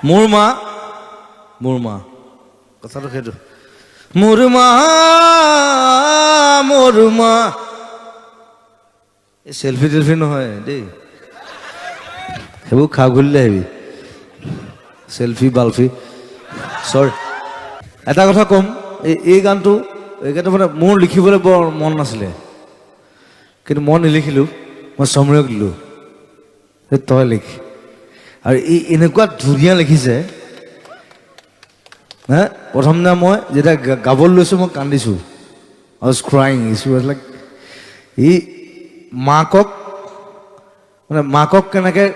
মোৰ মা কথাটো সেইটো মোৰ মা এই চেলফি টেলফি নহয় দেই সেইবোৰ খা খুলিলে আহিবি চেলফি বালফি চৰি এটা কথা ক'ম এই গানটো মানে মোৰ লিখিবলৈ বৰ মন নাছিলে কিন্তু মই নিলিখিলোঁ মই সমীৰক দিলোঁ তই লিখ আৰু এনেকুৱা ধুনীয়া লিখিছে হা প্ৰথম দিনা মই যেতিয়া গাবলৈ লৈছোঁ মই কান্দিছোঁ আই ৱাজ ক্ৰাইং লাইক ই মাকক কেনেকৈ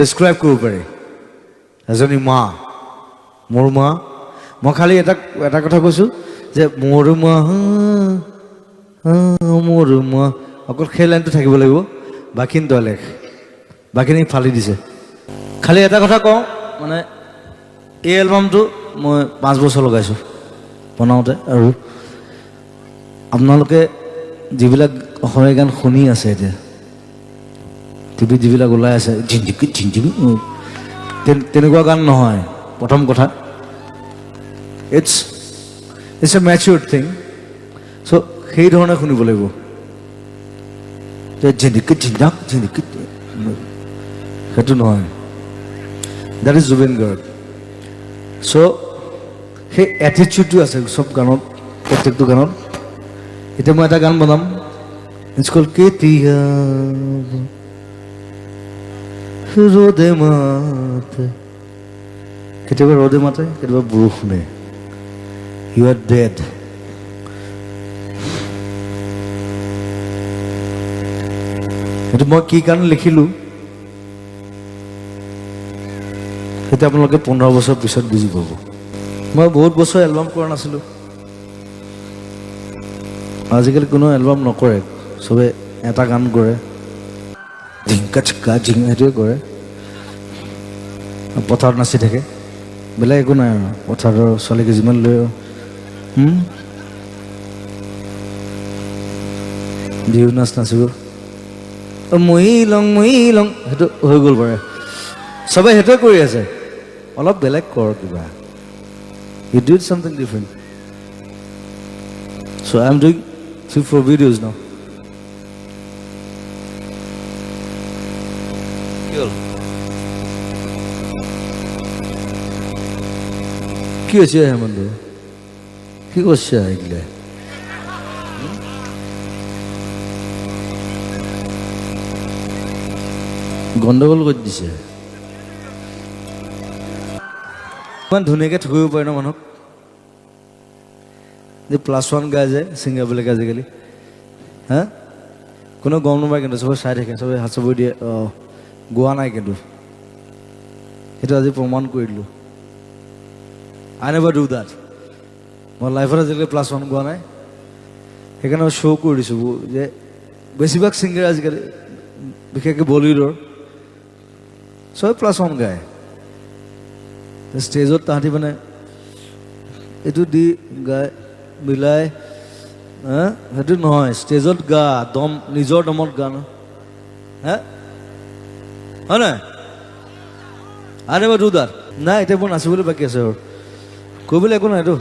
ডেছক্ৰাইব কৰিব পাৰি এজনী মা মোৰ মা মই খালি এটা কথা কৈছোঁ যে মোৰ মা অকল সেই লাইনটো থাকিব লাগিব বাকীখিনি তই লেখ বাকীখিনি ফালি দিছে খালি এটা কথা কওঁ মানে এই এলবামটো মই 5 বছৰ লগাইছোঁ বনাওঁতে আৰু আপোনালোকে যিবিলাক অসমীয়া গান শুনি আছে এতিয়া টিভিত যিবিলাক ওলাই আছে ঝিনঝিকি তেনেকুৱা গান নহয় প্ৰথম কথা ইটছ এ মেচিউৰ্ড থিং চ' সেই ধৰণে শুনিব লাগিব ঝিনঝিকি সেইটো নহয় দেট ইজ জুবিন গাৰ্গ চ' সেই এটিটিউডটো আছে চব গানত প্ৰত্যেকটো গানত এতিয়া মই এটা গান বনাম ইটছ কল্ড কেতিয়া ৰ'দে মাতে কেতিয়াবা ৰ'দে মাতে কেতিয়াবা বৰষুণে ইউ আৰ ডেড সেইটো মই কি কাৰণে লিখিলোঁ সেইটো আপোনালোকে 15 বছৰ পিছত বুজি পাব মই বহুত বছৰ এলবাম কৰা নাছিলোঁ আজিকালি কোনো এলবাম নকৰে চবে এটা গান কৰে ঝিংকা চিক্কা সেইটোৱে কৰে পথাৰত নাচি থাকে বেলেগ একো নাই আৰু পথাৰৰ ছোৱালীকে যিমান লৈ বিহু নাচ নাচিব মই লং সেইটো হৈ গ'ল পাৰে চবে সেইটোৱে কৰি আছে অলপ বেলেগ কৰ কিবা you do it something different so' I am doing 3-4 videos now কি হৈছে হেমন্ত কি করছে এগুলো গন্ডগোল কৰি দিছে ইমান ধুনীয়াকৈ থকিব পাৰে ন মানুহক যে +1 গায় যে ছিংগাৰবিলাকে আজিকালি হা কোনো গম নাপায় কিন্তু চবে চাই থাকে চবে হাত চবই দিয়ে গোৱা নাই কিন্তু সেইটো আজি প্ৰমাণ কৰি দিলোঁ I never do that মই লাইফত আজিকালি +1 গোৱা নাই সেইকাৰণে মই শ্ব' কৰি দিছোঁ যে বেছিভাগ ছিংগাৰ আজিকালি বিশেষকৈ বলিউডৰ চবে +1 গায় ষ্টেজত তাহাঁতি মানে এইটো দি গায় মিলাই সেইটো নহয় ষ্টেজত গা দম নিজৰ দমত গা ন হা হয় নাই I never do that নাই এতিয়া মোৰ নাচিবলৈ বাকী আছে আৰু কৰিবলৈ একো নাই এইটো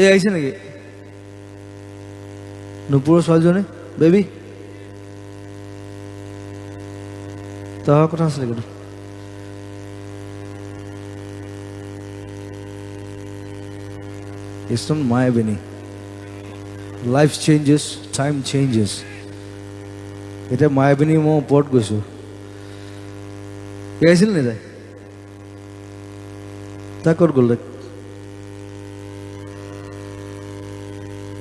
এই আহিছে নেকি নুপুৰৰ ছোৱালীজনী বেবী তাৰ কথা আছিলে কিন্তু It's not my Benny. Life changes, time changes. এতিয়া মায়াবিনী মই ওপৰত গৈছোঁ আহিছিল নে তাই তাই ক'ত গ'ল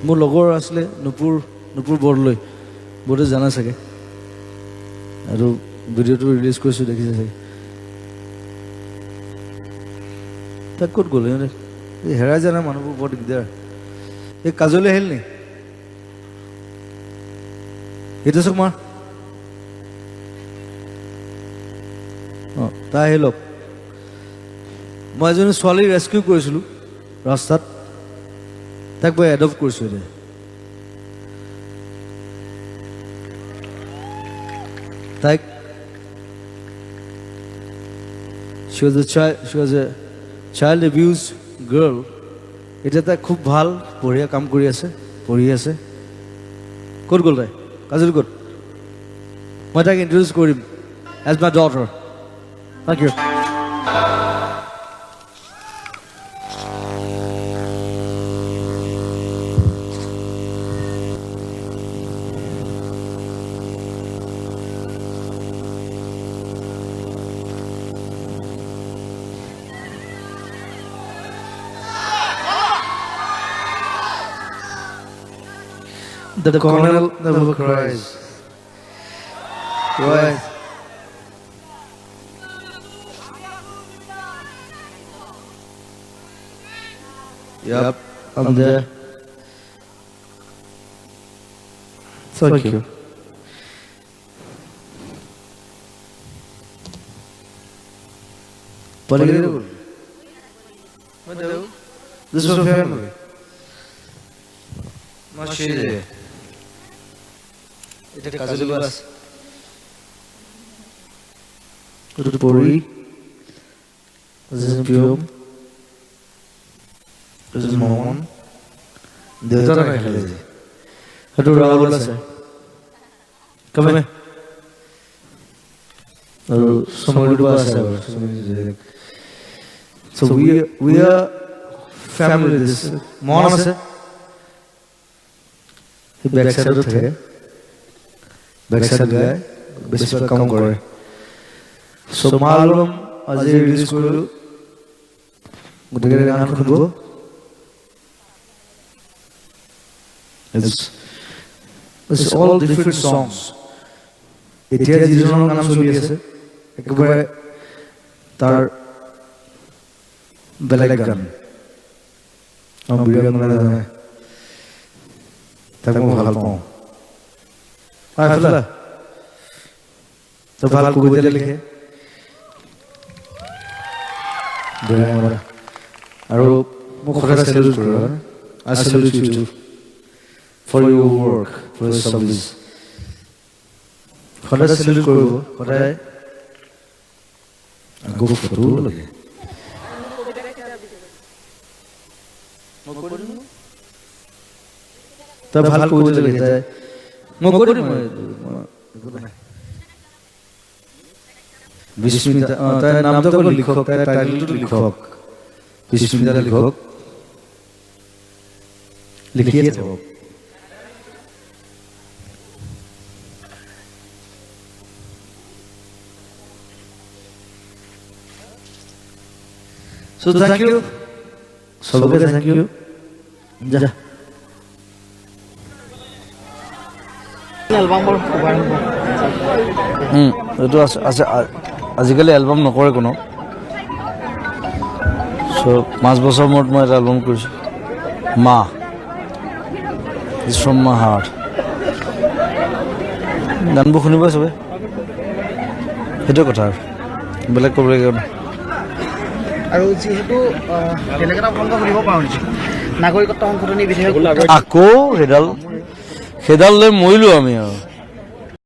মোৰ লগৰ আছিলে নুপুৰ বৰদলৈ বহুতে জানা চাগে আৰু ভিডিঅ'টো ৰিলিজ কৰিছোঁ দেখিছে চাগে তাই ক'ত গ'ল এই হেৰাই জানা মানুহবোৰ বৰ দিগদাৰ এই কাজলৈ আহিল নি এইটো চাওক মাৰ অঁ তাই আহিলক মই এজনী ছোৱালী ৰেস্কিউ কৰিছিলোঁ ৰাস্তাত তাক মই এডপ্ট কৰিছোঁ এতিয়া she was a child abuse girl. এতিয়া তাই খুব ভাল বঢ়িয়া কাম কৰি আছে পঢ়ি আছে ক'ত গ'ল তাই কাজল ক'ত মই তাইক ইন্ট্ৰডিউচ কৰিম as my daughter thank you The colonel never cries. Right. Yep, I'm there. Thank you. This is my family. Mashallah. এটা কাজল বাস এটা পড়ি this is pure this is mohan দেতা না খেলে এটা রাহুল আছে কমে আর সময় বাস আছে so we are family this mohan আছে এই ব্যাক সাইড থেকে ব্যাকসাইড গায় বেশিরভাগ কাম করে সো মালুম আজি রিলিজ করলো গোটেই গান শুনব it's all different songs এতিয়া যিজন গান চলি আছে একেবাৰে তাৰ বেলেগ গান আমি বিৰাট মানে তাক মই ভাল পাওঁ তো ভাল কবিতা লিখে আৰু মোক সদায় চেলিউট কৰোঁ I salute you too for your work for your service সদায় চেলিউট কৰিব সদায় আকৌ ফটো লাগে তই ভাল কবিতা লিখে মই কৰিম বিস্মিতা তার নামটা কোন লিখক তার টাইটেলটো লিখক বিস্মিতা লিখক লিখিয়ে থাকক সো থ্যাংক ইউ সবকে থ্যাংক ইউ যা এইটো আছে আজিকালি এলবাম নকৰে কোনো চ' 5 বছৰ মূৰত মই এটা এলবাম কৰিছোঁ মা ইজ ফ্ৰম মাই হাৰ্ট গানবোৰ শুনিব চবে সেইটো কথা আৰু বেলেগ ক'বলৈ গ'লে আৰু যিহেতু বেলেগ এটা আপোনালোকে শুনিব পাৰোঁ নেকি নাগৰিকত্ব সংশোধনী বিধেয়ক আকৌ সেইডাল লৈ মৰিলোঁ আমি আৰু